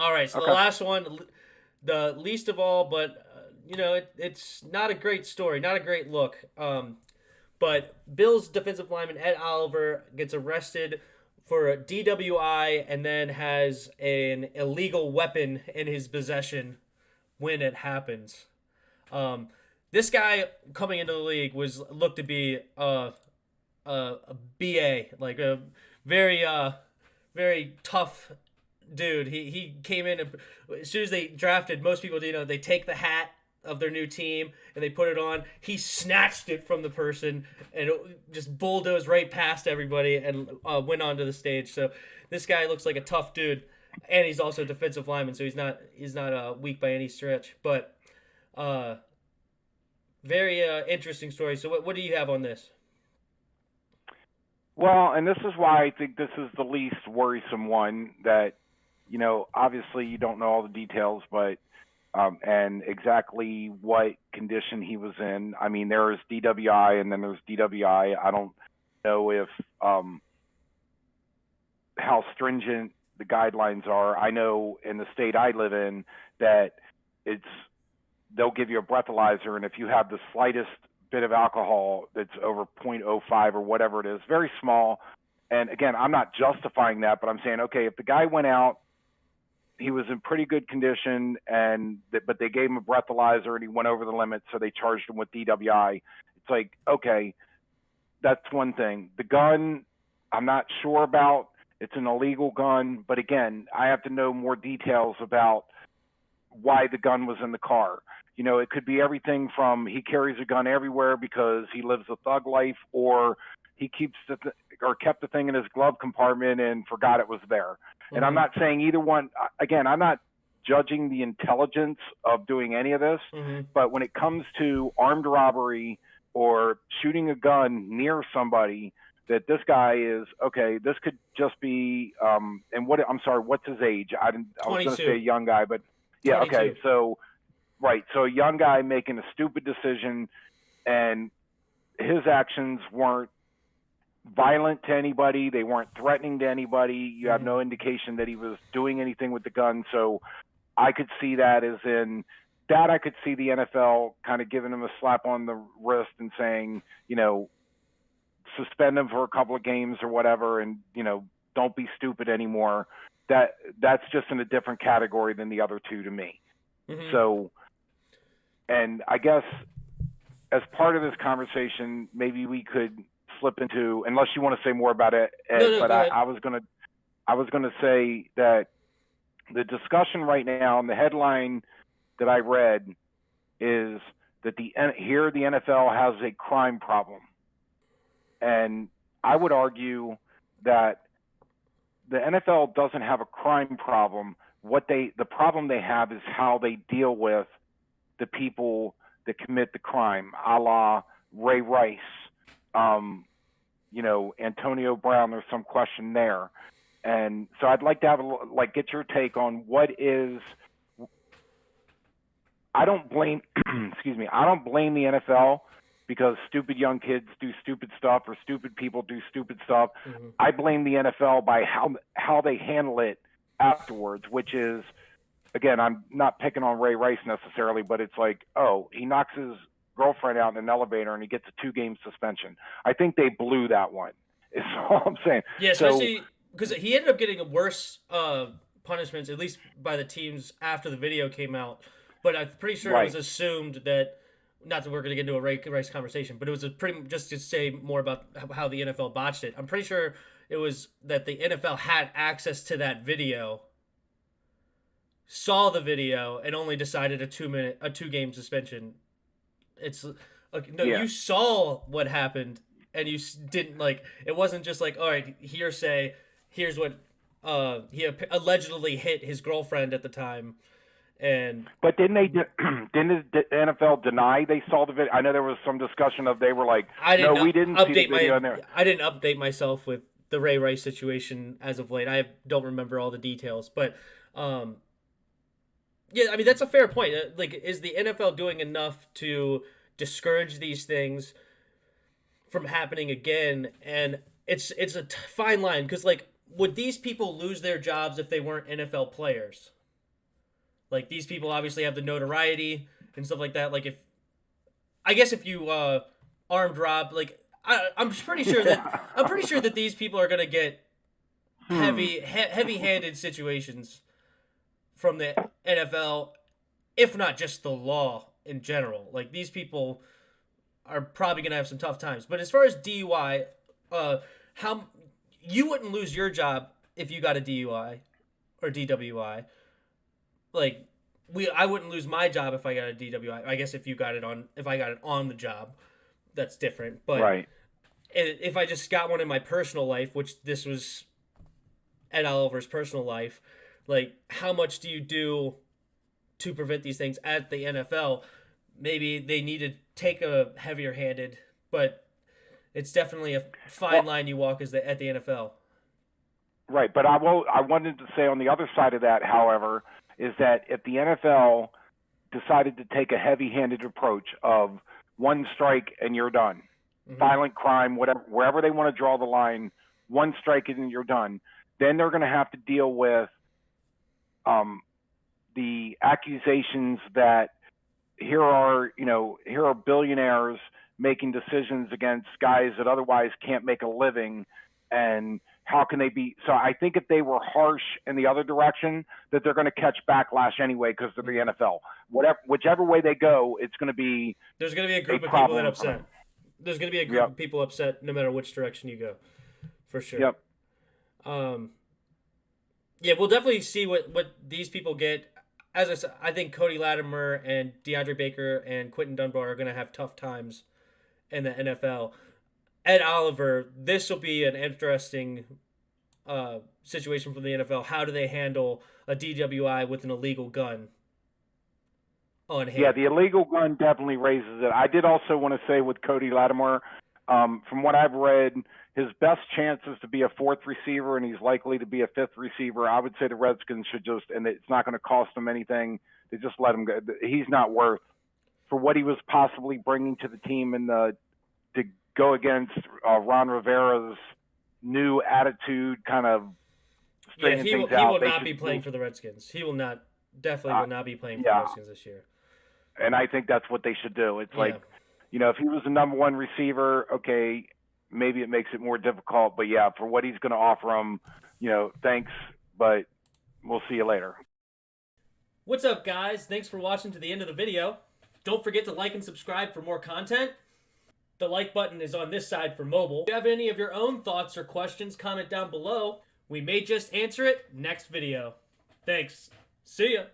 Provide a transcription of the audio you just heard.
All right, so the Okay. last one, the least of all, but it's not a great story, not a great look. But Bills defensive lineman Ed Oliver gets arrested for a DWI and then has an illegal weapon in his possession when it happens. Um, this guy coming into the league was looked to be a BA, like a very very tough dude. He came in and as soon as they drafted, most people they take the hat of their new team and they put it on. He snatched it from the person and it just bulldozed right past everybody and went onto the stage. So this guy looks like a tough dude, and he's also a defensive lineman, so he's not weak by any stretch. But uh, very interesting story. So what do you have on this? Well, and this is why I think this is the least worrisome one that, obviously you don't know all the details, but and exactly what condition he was in. I mean, there is DWI and then there's DWI. I don't know if how stringent the guidelines are. I know in the state I live in that it's they'll give you a breathalyzer, and if you have the slightest bit of alcohol that's over 0.05 or whatever it is, very small. And again, I'm not justifying that, but I'm saying, okay, if the guy went out, he was in pretty good condition, but they gave him a breathalyzer and he went over the limit, so they charged him with DWI. It's like, okay, that's one thing. The gun, I'm not sure about. It's an illegal gun, but again, I have to know more details about why the gun was in the car. It could be everything from he carries a gun everywhere because he lives a thug life, or he or kept the thing in his glove compartment and forgot it was there. And I'm Mm-hmm. not saying either one. Again, I'm not judging the intelligence of doing any of this, Mm-hmm. but when it comes to armed robbery or shooting a gun near somebody, that this guy is okay. This could just be and what I'm sorry, what's his age? I was going to say a 22. young guy, but yeah, okay. 22. So right, so a young guy making a stupid decision, and his actions weren't violent to anybody. They weren't threatening to anybody. You have Mm-hmm. no indication that he was doing anything with the gun. So I could see that as in that I could see the NFL kind of giving him a slap on the wrist and saying, suspend him for a couple of games or whatever, and don't be stupid anymore. That's just in a different category than the other two to me. Mm-hmm. So, and I guess as part of this conversation, maybe we could slip into, unless you want to say more about it, No, Ed. no, But go ahead. I was gonna say that the discussion right now, and the headline that I read is that the NFL has a crime problem, and I would argue that the NFL doesn't have a crime problem. The problem they have is how they deal with the people that commit the crime, a la Ray Rice, Antonio Brown. There's some question there, and so I'd like to have get your take on what is. I don't blame, excuse me, I don't blame the NFL because stupid young kids do stupid stuff or stupid people do stupid stuff. Mm-hmm. I blame the NFL by how they handle it afterwards, which is, again, I'm not picking on Ray Rice necessarily, but it's like, oh, he knocks his girlfriend out in an elevator and he gets a 2-game suspension. I think they blew that one. Is all I'm saying. Yeah, So especially because he ended up getting a worse punishments, at least by the teams after the video came out. But I'm pretty sure it was right, assumed that, not that we're going to get into a race conversation, but it was a pretty, just to say more about how the NFL botched it. I'm pretty sure it was that the NFL had access to that video, saw the video, and only decided a 2-game suspension. It's like, no, yeah. you saw what happened, and you didn't, like, it wasn't just like, all right, hearsay, here's what he allegedly hit his girlfriend at the time. And But didn't the NFL deny they saw the video? I know there was some discussion of they were like, I no, didn't we didn't see the update video my in there. I didn't update myself with the Ray Rice situation as of late. I don't remember all the details, but um, yeah, I mean that's a fair point. Like, is the NFL doing enough to discourage these things from happening again? And it's a fine line because, like, would these people lose their jobs if they weren't NFL players? Like, these people obviously have the notoriety and stuff like that. Like, if you armed rob, like, I'm pretty sure that these people are gonna get heavy-handed situations from the NFL, if not just the law in general. Like, these people are probably gonna have some tough times. But as far as DUI, how you wouldn't lose your job if you got a DUI or DWI. Like, I wouldn't lose my job if I got a DWI. I guess if I got it on the job, that's different. But Right. if I just got one in my personal life, which this was Ed Oliver's personal life, like, how much do you do to prevent these things at the NFL? Maybe they need to take a heavier handed, but it's definitely a fine line you walk at the NFL. Right, but I wanted to say on the other side of that, however, is that if the NFL decided to take a heavy-handed approach of one strike and you're done, violent crime, whatever, wherever they want to draw the line, one strike and you're done, then they're going to have to deal with the accusations that here are billionaires making decisions against guys that otherwise can't make a living, and how can they be? So I think if they were harsh in the other direction, that they're going to catch backlash anyway because they're the NFL. Whichever way they go, it's going to be there's going to be a group of people that upset. There's going to be a group of people upset no matter which direction you go, for sure. Yep. Yeah, we'll definitely see what these people get. As I said, I think Cody Latimer and DeAndre Baker and Quentin Dunbar are going to have tough times in the NFL. Ed Oliver, this will be an interesting situation for the NFL. How do they handle a DWI with an illegal gun on hand? Yeah, the illegal gun definitely raises it. I did also want to say with Cody Latimer, from what I've read, his best chance is to be a fourth receiver, and he's likely to be a fifth receiver. I would say the Redskins should and it's not going to cost them anything. They just let him go. He's not worth, for what he was possibly bringing to the team to go against Ron Rivera's new attitude, kind of straightening things out. He will not be playing for the Redskins. He will not, definitely will not be playing for the Redskins this year. And I think that's what they should do. It's like, if he was the number one receiver, okay, maybe it makes it more difficult. But yeah, for what he's going to offer him, thanks, but we'll see you later. What's up, guys? Thanks for watching to the end of the video. Don't forget to like and subscribe for more content. The like button is on this side for mobile. If you have any of your own thoughts or questions, comment down below. We may just answer it next video. Thanks. See ya.